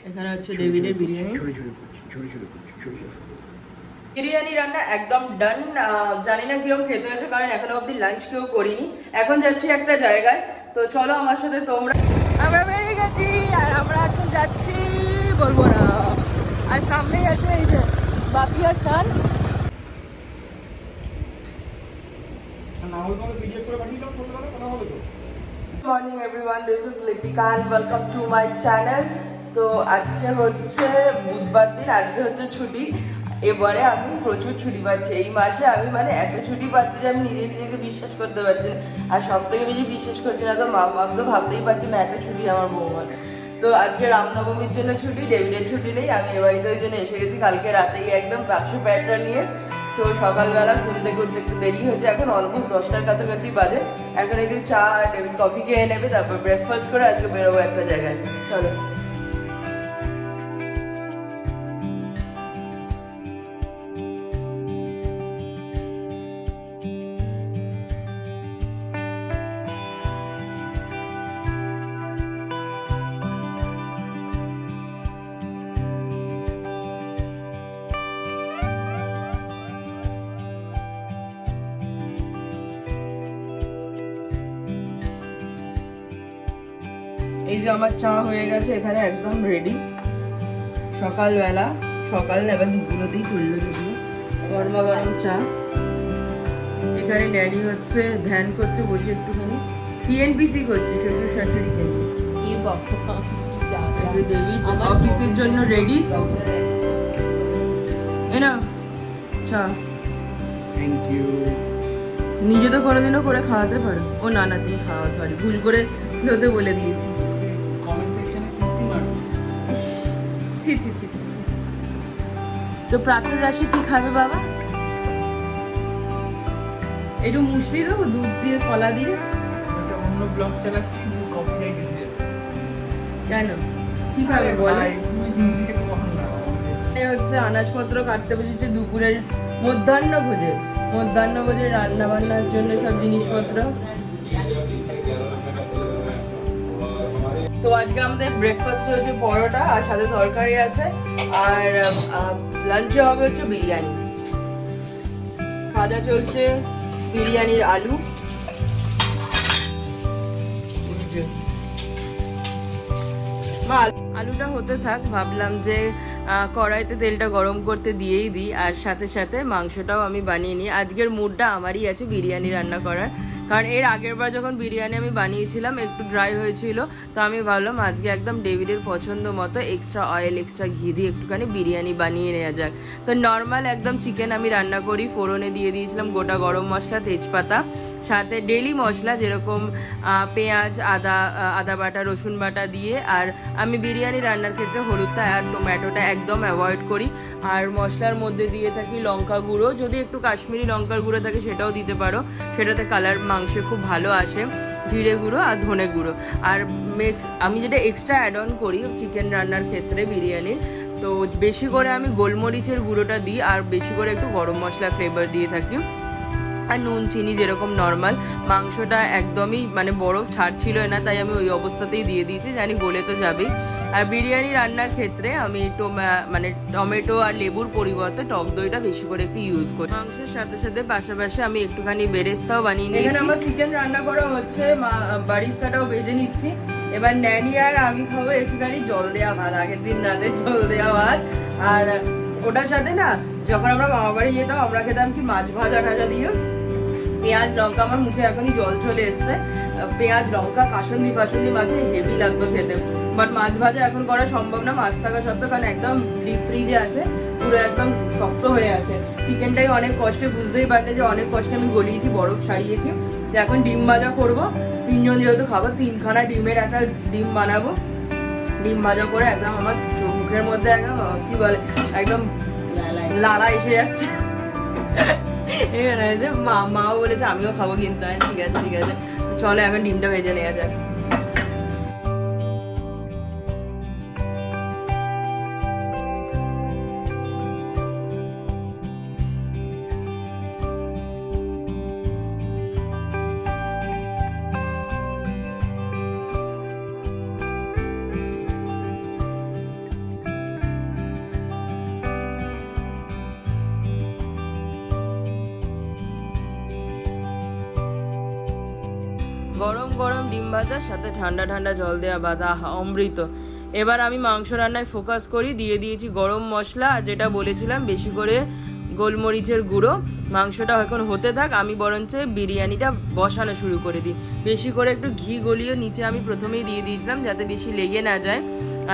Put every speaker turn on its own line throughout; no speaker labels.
এখানে হচ্ছে ডেভিডের বিরিয়ানি। বিরিয়ানি রান্না একদম ডান। জানি না কিরকম খেতে হয়েছে, কারণ এখনো অব্দি লাঞ্চ কেউ করিনি। এখন যাচ্ছি একটা জায়গায়, তো চলো আমার সাথে তোমরা। আমরা বেরিয়ে গেছি আর আমরা এখন যাচ্ছি বলবো না। আর সামনেই আছে এই যে বাপিয়া শান। Morning everyone, this is Lipika and welcome to my channel. তো আজকে হচ্ছে বুধবার দিন, আজকে হচ্ছে ছুটি। এবারে আমি প্রচুর ছুটি পাচ্ছি এই মাসে। আমি মানে এত ছুটি পাচ্ছি যে আমি নিজেকে বিশ্বাস করতে পারছি না। আর সব থেকে বেশি বিশ্বাস করছি না তো মা তো ভাবতেই পারছি না এত ছুটি আমার বৌমার। তো আজকে রামনবমীর জন্য ছুটি, ডেভিডের ছুটি নেই। আমি এ বাড়িতে ওই জন্য এসে গেছি কালকে রাতেই একদম বাক্স প্যাটরা নিয়ে। তো সকালবেলা ঘুম থেকে উঠতে একটু দেরি হয়েছে, এখন অলমোস্ট 10টার কাছাকাছি বাজে। এখন একটু চা আর কফি খেয়ে নেবে, তারপর ব্রেকফাস্ট করে আজকে বেরোবো একটা জায়গায়। চলো। এই যে আমার চা হয়ে গেছে এখানে একদম রেডি। সকালবেলা, সকাল না এবার দুপুরতেই চললো যদিও, গরমা গরম চা। এখানে ড্যাডি হচ্ছে ধ্যান করছে বসে একটুখানি, পিএনপিসি করছে শ্বশুর শাশুড়িকে নিয়ে। ডেভিড অফিসের জন্য রেডি। এনা চা।
Thank you.
নিজে তো কোনোদিনও করে খাওয়াতে পারো। ও না না, তুমি খাওয়া, সরি ভুল করে ফেলতে বলে দিয়েছি।
কমেন্ট সেকশনে কিস্তি মারো।
ছি ছি ছি ছি ছি। তো প্রাতর রাশি কি খাবে বাবা? একটু মুসলি দেবো দুধ দিয়ে কলা দিয়ে।
একটা অন্য ব্লগ চালাচ্ছি, কিন্তু কপিরাইট এসে যাবে।
কেন কি খাবে বলো?
তুমি জিনিসকে কখন না
এই হচ্ছে আনাজপত্র কাটতে বসেছে দুপুরের মধ্যাহ্ন ভোজে রান্না বান্নার জন্য সব জিনিসপত্র। তো আজকে আমাদের ব্রেকফাস্ট হচ্ছে পরোটা আর সাথে তরকারি আছে, আর লাঞ্চে হবে হচ্ছে বিরিয়ানি। ভাজা চলছে বিরিয়ানির আলু। আলুটা হতে থাক, ভাবলাম যে কড়াইতে তেলটা গরম করতে দিয়েই দিই, আর সাথে সাথে মাংসটাও আমি বানিয়ে নিই। আজকের মুডটা আমারই আছে বিরিয়ানি রান্না করার, কারণ এর আগের বার যখন বিরিয়ানি আমি বানিয়েছিলাম একটু ড্রাই হয়েছিল। তো আমি ভাবলাম আজকে একদম ডেভিডের পছন্দ মতো এক্সট্রা অয়েল এক্সট্রা ঘি দিয়ে একটুখানি বিরিয়ানি বানিয়ে নেওয়া যাক। তো নর্মাল একদম চিকেন আমি রান্না করি, ফোড়নে দিয়ে দিয়েছিলাম গোটা গরম মশলা, তেজপাতা, সাথে ডেলি মশলা যেরকম পেঁয়াজ, আদা বাটা, রসুন বাটা দিয়ে। আর আমি বিরিয়ানি রান্নার ক্ষেত্রে হলুদটা আর টমেটোটা একদম অ্যাভয়েড করি। আর মশলার মধ্যে দিয়ে থাকি লঙ্কা গুঁড়ো, যদি একটু কাশ্মীরি লঙ্কার গুঁড়ো থাকে সেটাও দিতে পারো, সেটাতে কালার মাংসে খুব ভালো আসে। জিরে গুঁড়ো আর ধনে গুঁড়ো। আর আমি যেটা এক্সট্রা অ্যাড অন করি চিকেন রান্নার ক্ষেত্রে বিরিয়ানির, তো বেশি করে আমি গোলমরিচের গুঁড়োটা দিই, আর বেশি করে একটু গরম মশলা ফ্লেভার দিয়ে থাকি। আর নুন চিনি যেরকম নর্মাল। মাংসটা একদমই মানে বরফ ছাড়ছিল না, তাই আমি ওই অবস্থাতেই দিয়ে দিয়েছি, জানি গলে তো যাবেই। আর বিরিয়ানি রান্নার ক্ষেত্রে আমি মানে টমেটো আর লেবুর পরিবর্তে টক দইটা বেশি করে একটু ইউজ করি। মাংসের সাথে সাথে পাশাপাশি আমি একটুখানি বেরেস্তাও বানিয়ে নিয়েছি। এখানে আমার চিকেন রান্না করা হচ্ছে, বারিস্তাটাও ভেজে নিচ্ছি। এবার ন্যানি আর আমি খাবো একটুখানি জল দেওয়া ভাত, আগের দিন রাতে জল দেওয়া ভাত। আর ওটার সাথে না, যখন আমরা মামা বাড়ি যেতাম আমরা খেতাম কি মাছ ভাজা টাজা দিয়ে পেঁয়াজ লঙ্কা। আমার মুখে এখনই জল চলে এসছে। পেঁয়াজ লঙ্কা কাসুন্দি ফাসুন্দি মাখিয়ে হেভি লাগতো খেতে। বাট মাছ ভাজা এখন করা সম্ভব না মাছ থাকা সত্ত্বেও, কারণ একদম ডিপ ফ্রিজে আছে, পুরো একদম শক্ত হয়ে আছে। চিকেনটাই অনেক কষ্টে, বুঝতেই পারলে যে অনেক কষ্টে আমি গলিয়েছি, বরফ ছাড়িয়েছি। তো এখন ডিম ভাজা করবো, তিনজন যেহেতু খাবো, 3খানা ডিমের একটা ডিম বানাবো। ডিম ভাজা করে একদম আমার মুখের মধ্যে একদম কি বলে একদম লালা এসে যাচ্ছে। মাও বলেছে আমিও খাবো, কিন্তু ঠিক আছে ঠিক আছে, চলো এখন ডিমটা ভেজে নেওয়া যাক। ভাজা, সাথে ঠান্ডা ঠান্ডা জল দেওয়া ভাত, আহা অমৃত। এবার আমি মাংস রান্নায় ফোকাস করি, দিয়ে দিয়েছি গরম মশলা, আর যেটা বলেছিলাম বেশি করে গোলমরিচের গুঁড়ো। মাংসটা এখন হতে থাক, আমি বরঞ্চ বিরিয়ানিটা বসানো শুরু করে দিই। বেশি করে একটু ঘি গলিয়ে নিচে আমি প্রথমেই দিয়ে দিয়েছিলাম, যাতে বেশি লেগে না যায়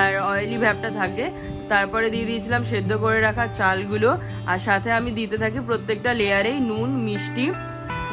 আর অয়েলি ভাবটা থাকে। তারপরে দিয়ে দিয়েছিলাম সেদ্ধ করে রাখা চালগুলো, আর সাথে আমি দিতে থাকি প্রত্যেকটা লেয়ারেই নুন, মিষ্টি,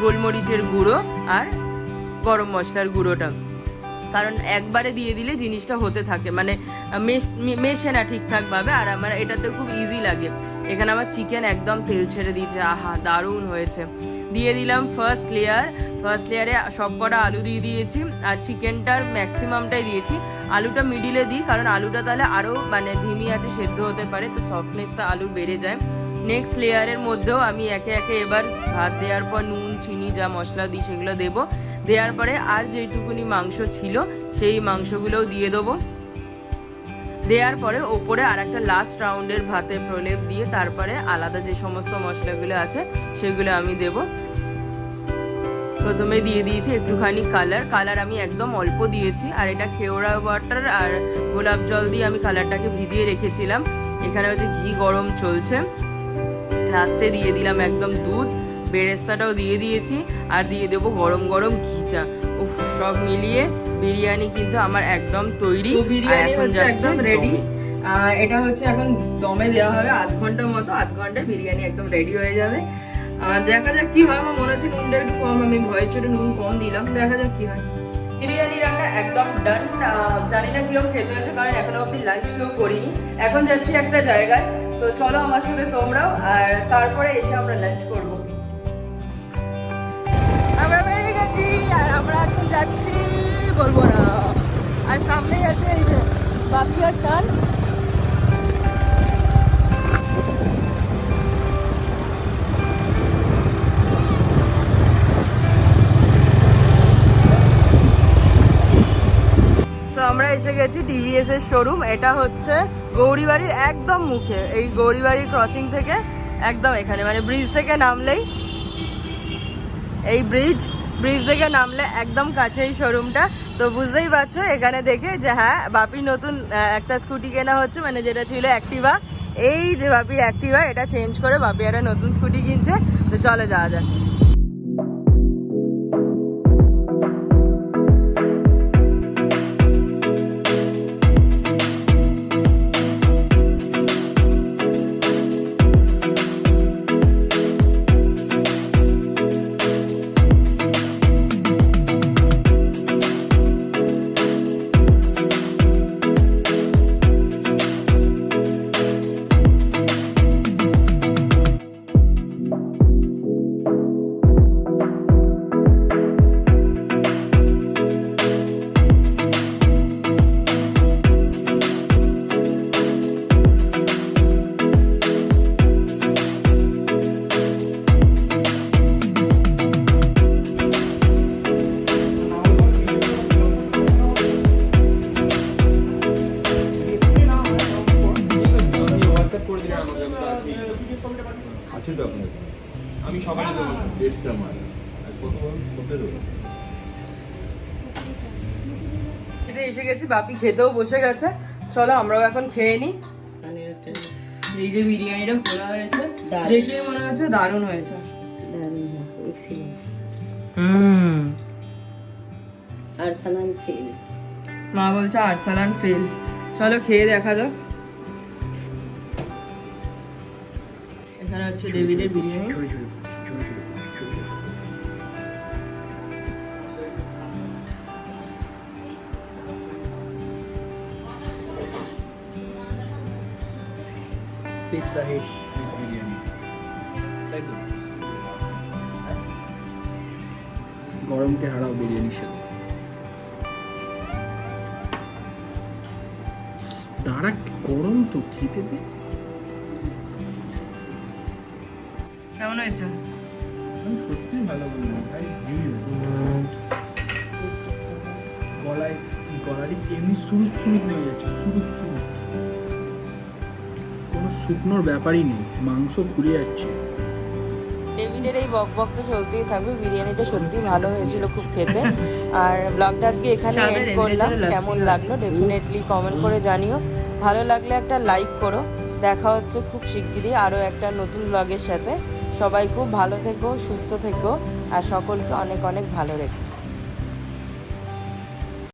গোলমরিচের গুঁড়ো আর গরম মশলার গুঁড়োটা। কারণ একবারে দিয়ে দিলে জিনিসটা হতে থাকে, মানে মেশে না ঠিকঠাকভাবে, আর আমার এটাতে খুব ইজি লাগে। এখানে আমার চিকেন একদম তেল ছেড়ে দিয়েছে, আহা দারুণ হয়েছে। দিয়ে দিলাম ফার্স্ট লেয়ারে সব কটা আলু দিয়ে দিয়েছি, আর চিকেনটার ম্যাক্সিমামটাই দিয়েছি। আলুটা মিডিলে দিই, কারণ আলুটা তাহলে আরও মানে ধিমি আছে সেদ্ধ হতে পারে, তো সফটনেসটা আলুর বেড়ে যায়। নেক্সট লেয়ারের মধ্যেও আমি একে একে এবার ভাত দেওয়ার পর নুন, চিনি, যা মশলা দিই সেগুলো দেবো। দেওয়ার পরে আর যেইটুকুনি মাংস ছিল সেই মাংসগুলোও দিয়ে দেবো। দেওয়ার পরে ওপরে আর একটা লাস্ট রাউন্ডের ভাতের প্রলেপ দিয়ে তারপরে আলাদা যে সমস্ত মশলাগুলো আছে সেগুলো আমি দেব। প্রথমে দিয়ে দিয়েছি একটুখানি কালার আমি একদম অল্প দিয়েছি, আর এটা কেওড়া ওয়াটার আর গোলাপ জল দিয়ে আমি কালারটাকে ভিজিয়ে রেখেছিলাম। এখানে হচ্ছে ঘি গরম চলছে, লাস্টে দিয়ে দিলাম একদম দুধ, বেরেস্তাটাও দিয়ে দিয়েছি, আর দিয়ে দেবো গরম গরম ঘিটা। উফ, সব মিলিয়ে বিরিয়ানি কিন্তু আমার একদম তৈরি। বিরিয়ানি হচ্ছে একদম রেডি। এটা হচ্ছে এখন দমে দেওয়া হবে আধ ঘন্টার মতো, আধ ঘন্টায় বিরিয়ানি একদম রেডি হয়ে যাবে। দেখা যাক কি হয়। আমার মনে হচ্ছে নুনটা একটু কম, আমি ভয়ের চোটে নুন কম দিলাম, দেখা যাক কি হয়। বিরিয়ানি রান্না একদম ডান। জানি না কিরকম খেতে হয়েছে, কারণ এখনো অব্দি লাঞ্চ কেউ করিনি। এখন যাচ্ছি একটা জায়গায়, তো চলো আমার সাথে তোমরাও, আর তারপরে এসে আমরা লাঞ্চ করবো। আমরা বেরিয়ে গেছি, আর আমরা এখন যাচ্ছি বলবো না, আর সামনেই আছে এই যে বাপিয়া শান। আমরা এসে গেছি টিভিএস এর শোরুম। এটা হচ্ছে গৌরীবাড়ির একদম মুখে, এই গৌরীবাড়ির ক্রসিং থেকে একদম এখানে, মানে ব্রিজ থেকে নামলেই, এই ব্রিজ থেকে নামলে একদম কাছে এই শোরুমটা। তো বুঝতেই পারছো এখানে দেখে যে হ্যাঁ, বাপি নতুন একটা স্কুটি কেনা হচ্ছে, মানে যেটা ছিল অ্যাক্টিভা। এই যে বাপির অ্যাক্টিভা, এটা চেঞ্জ করে বাপি একটা নতুন স্কুটি কিনছে। তো চলে যাওয়া যাক।
আছে তো আপনার? আমি সকালে দেবো ডেটটা মার আজ কত বল 17
এসে গেছি, বাপি খেতেও বসে গেছে। চলো আমরাও এখন খেয়ে নিই। এই যে বিরিয়ানিটা খোলা হয়েছে, দেখে মনে হচ্ছে দারুণ হয়েছে।
আরসালান ফেল,
মা বলছে আরসালান ফেল। চলো খেয়ে দেখা যাক। এখানে হচ্ছে ডেভিডের বিরিয়ানি।
গরমকে হারাও বিরিয়ানির সাথে। দাঁড়া, গরম তো খেতে দে।
কেমন হয়েছে?
আমি সত্যি ভালো বললাম তাই গলায় এমনি সুরুত নেমে যাচ্ছে, সুরুত কোনো শুকনোর ব্যাপারই নেই, মাংস ঘুরে যাচ্ছে।
ডেভিডের এই বকবক তো চলতেই থাকবে। বিরিয়ানিটা সত্যি ভালো হয়েছিল খুব খেতে। আর ব্লগটা আজকে এখানে এন্ড করলাম। কেমন লাগলো ডেফিনেটলি কমেন্ট করে জানিও। ভালো লাগলে একটা লাইক করো। দেখা হচ্ছে খুব শিগগিরই আরও একটা নতুন ব্লগের সাথে। সবাই খুব ভালো থেকো, সুস্থ থেকো আর সকলকে অনেক অনেক ভালো রেখো।